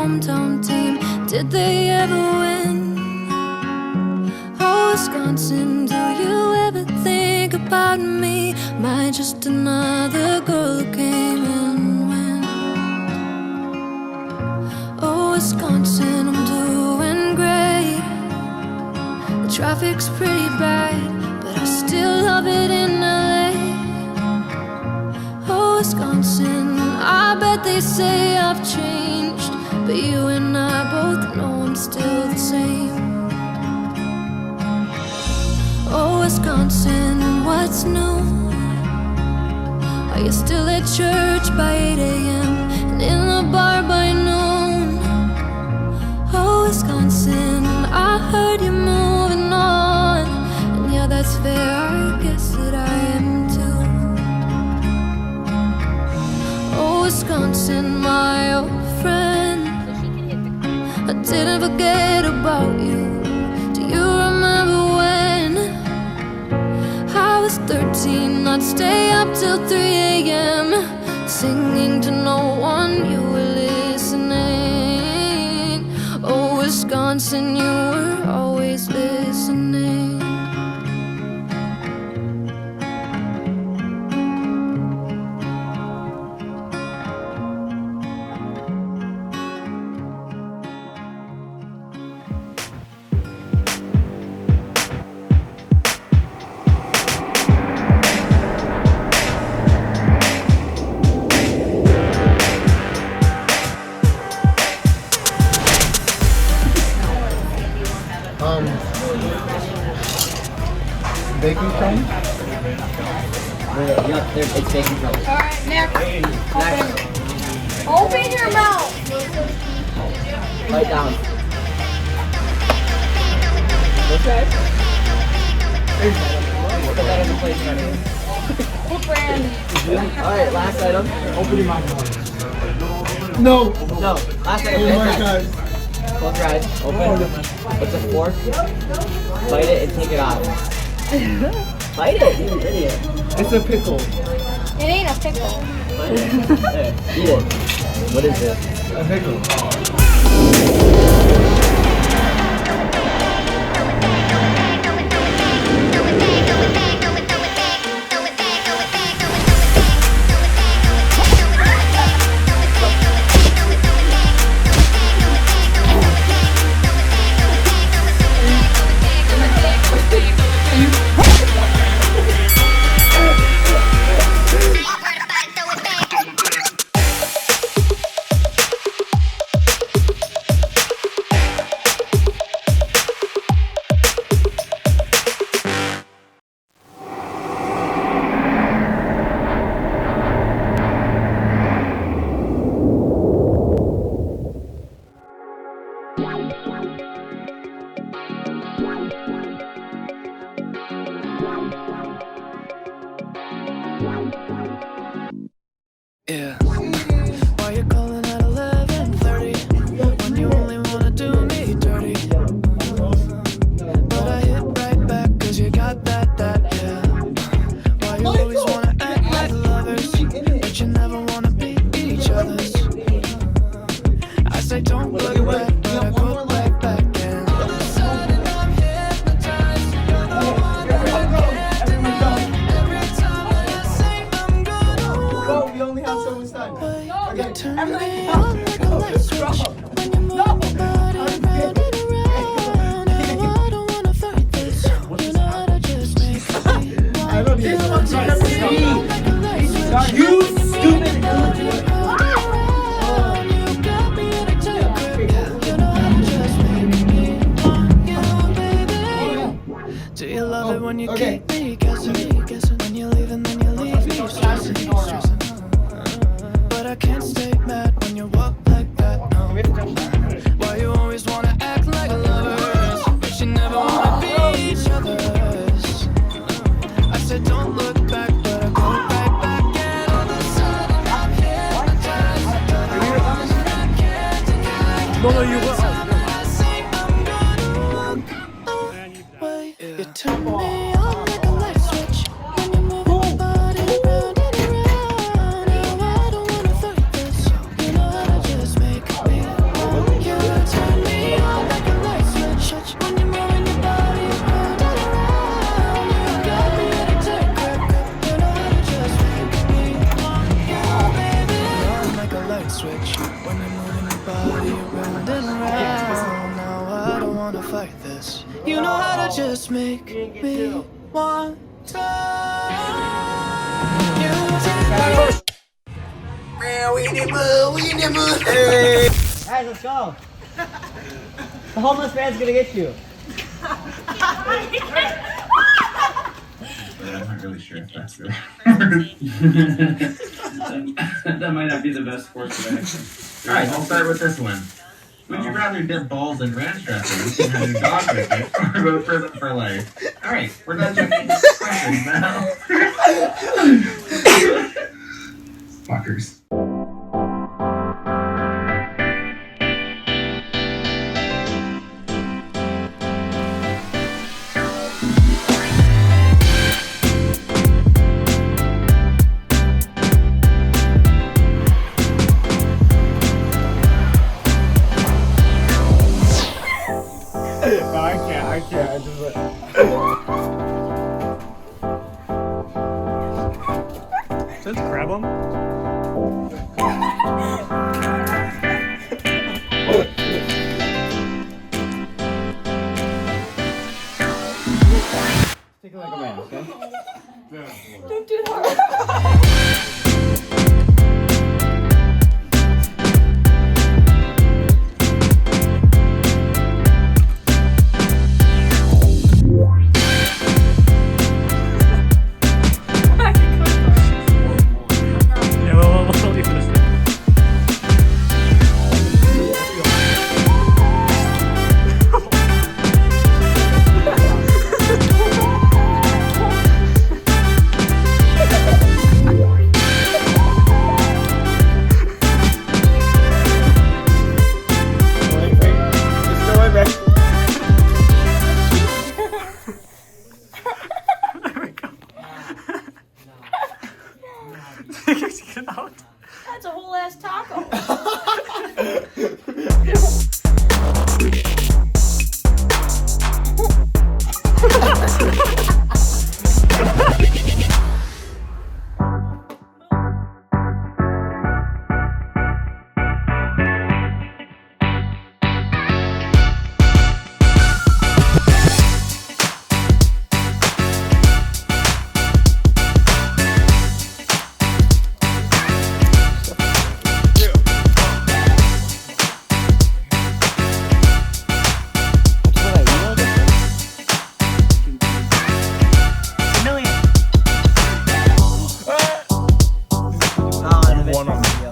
hometown team. Did they ever win? Oh, Wisconsin, do you ever think about me? Am I just another girl who came and went? Oh, Wisconsin, I'm doing great. The traffic's pretty bad, but I still love it in LA. Oh, Wisconsin, I bet they say I've changed, but you and I both know I'm still the same. Oh, Wisconsin, what's new? Are you still at church by 8 a.m. and in the bar by noon? Oh, Wisconsin, I heard you're moving on, and yeah, that's fair, I guess that I am too. Oh, Wisconsin, my old friend, I didn't forget about you. Do you remember when I was 13, I'd stay up till 3 a.m. singing to no one, you were listening. Oh, Wisconsin, you were always listening. Baking train? Yep, it's baking trouble. Alright, next. Open your mouth. Write down. Okay. Put that in the place ready. What brand? Alright, last item. Open your mouth. No! No, last item. Oh my god. Close your eyes. Open. With the fork. Bite it and take it out. Bite it, you idiot. It's a pickle. It ain't a pickle. Bite it. There, eat it. What is it? A pickle. Yeah. Why you calling at 11:30 when you only wanna do me dirty? But I hit right back 'cause you got that, yeah. Why you always wanna act like lovers, but you never wanna be each other's? I say don't look back, but I go right back and all of a sudden I'm hypnotized. You're the one that I can't deny. Every time that I say I'm gonna Go, we only have so much time. you turn me on like a light switch when you move your body round and around. Now I don't wanna fight this. You know how to just make me I don't want even you. know what Turn me on like a light switch. You stupid! You got me in a tight grip. You know how to just make me want you, baby. Do you love it when you Okay. keep me guessing? When you leave and then you leave me stressing. But I can't stay mad when you walk like that, no. Why you always wanna act like lovers, but you never wanna be each other's? I said don't look back, but I go right back and all of a sudden I'm hypnotized. You're the one that I can't deny. No, you will. I say I'm gonna walk away. You turn me on like a light switch when you move your body round and around. Now I don't wanna fight this. You know how to just make me want standing around. Now I don't wanna fight this. You know how to just make me want to. Guys, let's go. The homeless man's gonna get you. I'm not really sure if that's good. That might not be the best sports today. Alright, I'll start with this one. Would you rather dip balls in ranch dressing and have your dog with it, or go to prison for life? Alright, we're done checking questions now. Fuckers. I can't. I just like... Let's grab them. Take it like a man, okay? Don't do that. Yeah, we'll leave this thing. Get out. That's a whole ass taco. One on video.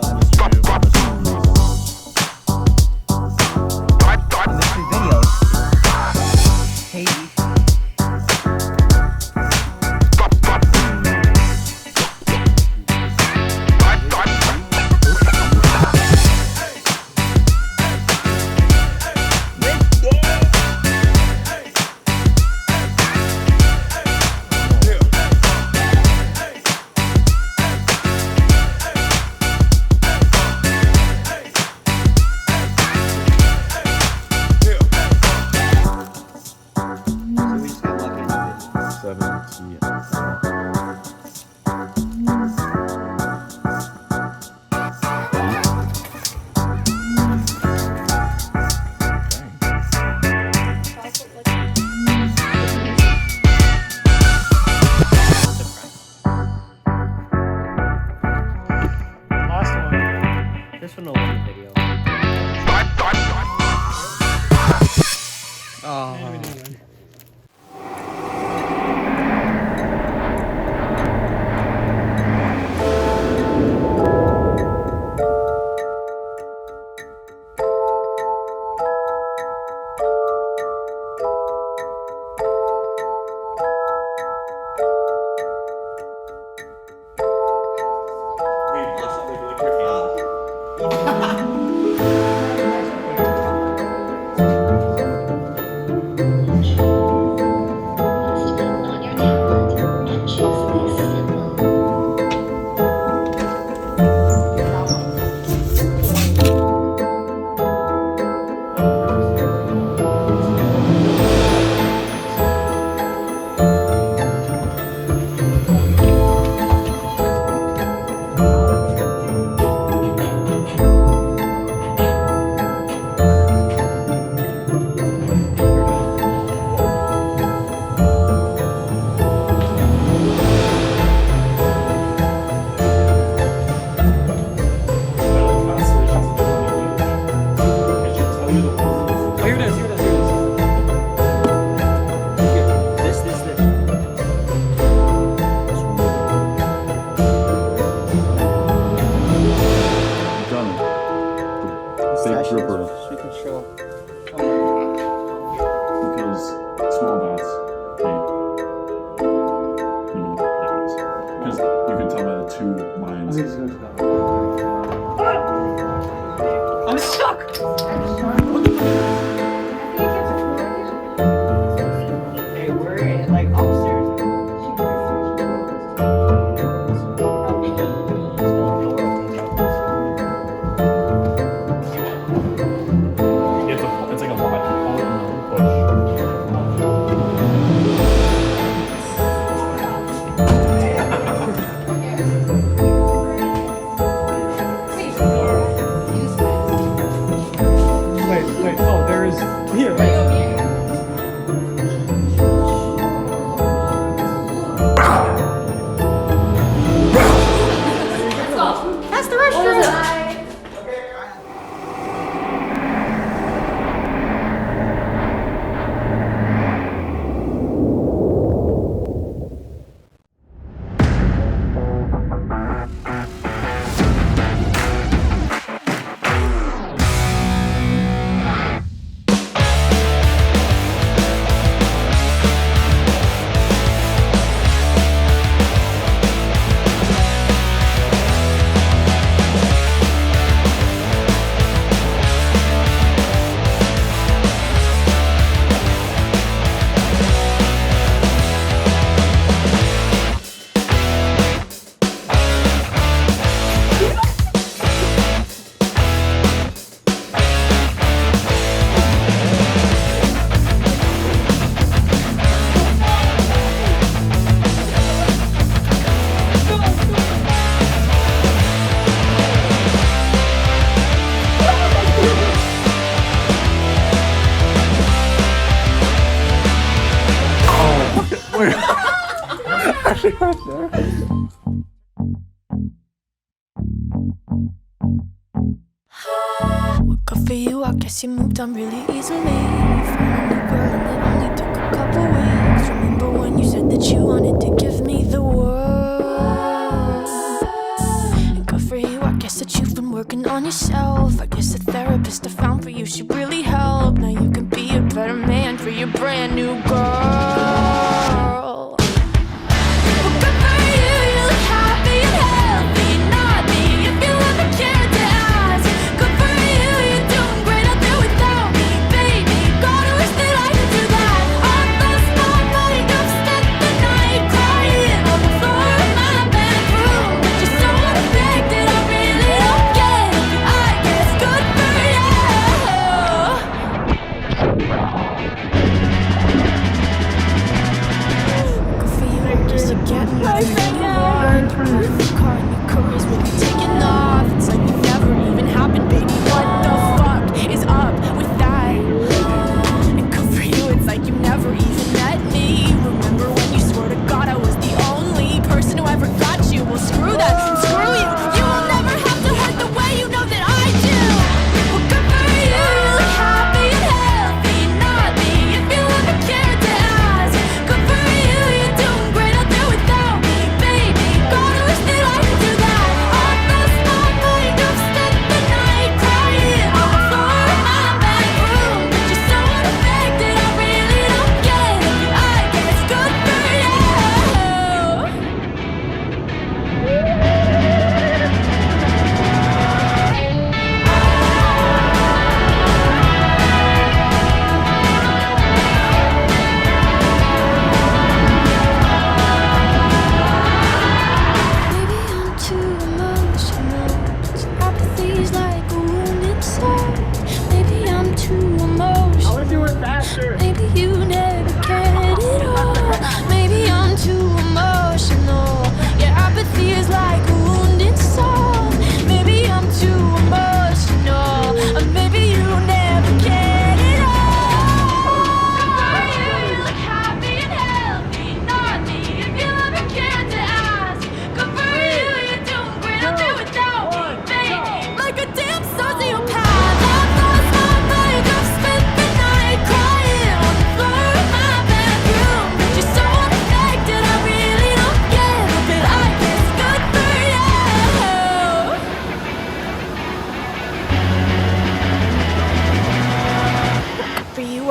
This one will win the video. Oh. big grouper. We can show. Because small dots, they, there it is. Because you can tell by the two lines. I'm stuck. Hey, we're in like upstairs. It's like a lot. Push. Wait, oh, there is. Here, That's the restroom. What good for you? I guess you moved on really easily. You found a new girl and it only took a couple weeks. Remember when you said that you wanted to give me the world? And good for you, I guess that you've been working on yourself. I guess the therapist I found for you should really help. Now you can be a better man for your brand new girl. Well, good for you, you look happy and healthy. Not me, if you ever cared to ask. Good for you, you're doing great out there without me, baby. Gotta wish that I could do that. I lost my mind, I've spent the night crying on the floor of my bedroom. Just so unaffected, I really don't get it. I guess good for you.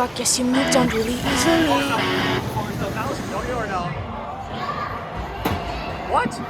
I guess you moved on really easily. Don't you or no? What?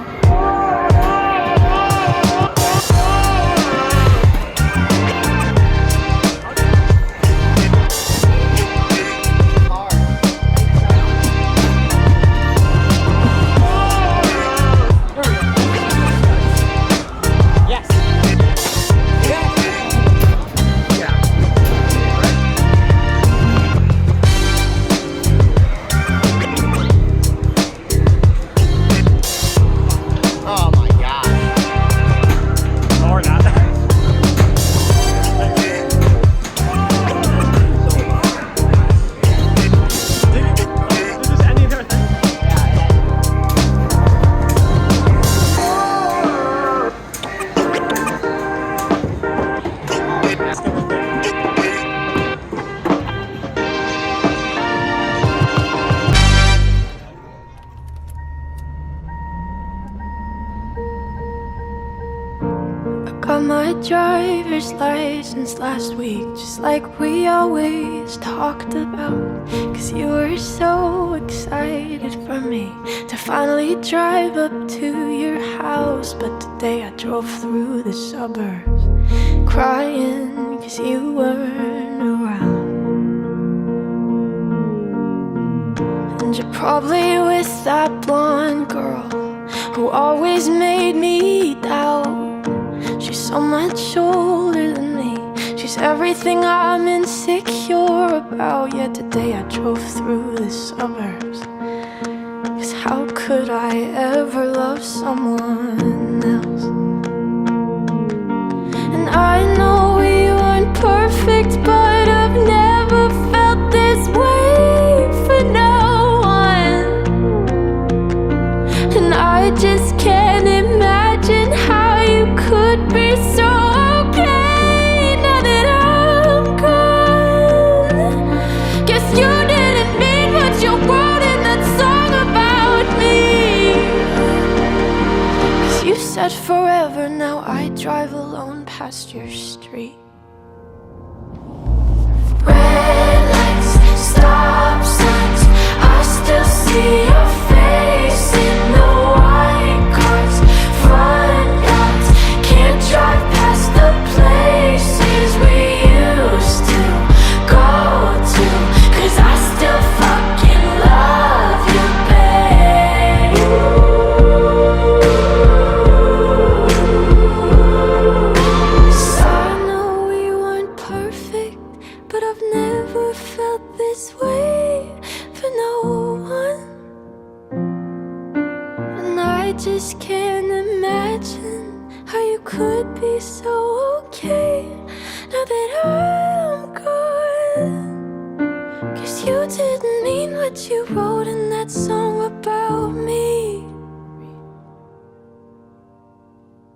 Got my driver's license last week, just like we always talked about. Cause you were so excited for me to finally drive up to your house. But today I drove through the suburbs crying cause you weren't around. And you're probably with that blonde girl who always made me doubt. She's so much older than me. She's everything I'm insecure about. Yet today I drove through the suburbs. Cause how could I ever love someone else? And I know we weren't perfect, but I've never felt this way for no one. And I just can't imagine how you could be so okay now that I'm gone. Guess you didn't mean what you wrote in that song about me. Cause you said forever, now I drive alone past your street. Red lights, stop signs, I still see your face in the white cars, front yards. Can't drive past the places we used to go to. Cause I still fucking love you, babe. So I know we weren't perfect, but I've never felt this way for no one. And I just can't imagine how you could be so okay now that I'm gone. Cause you didn't mean what you wrote in that song about me.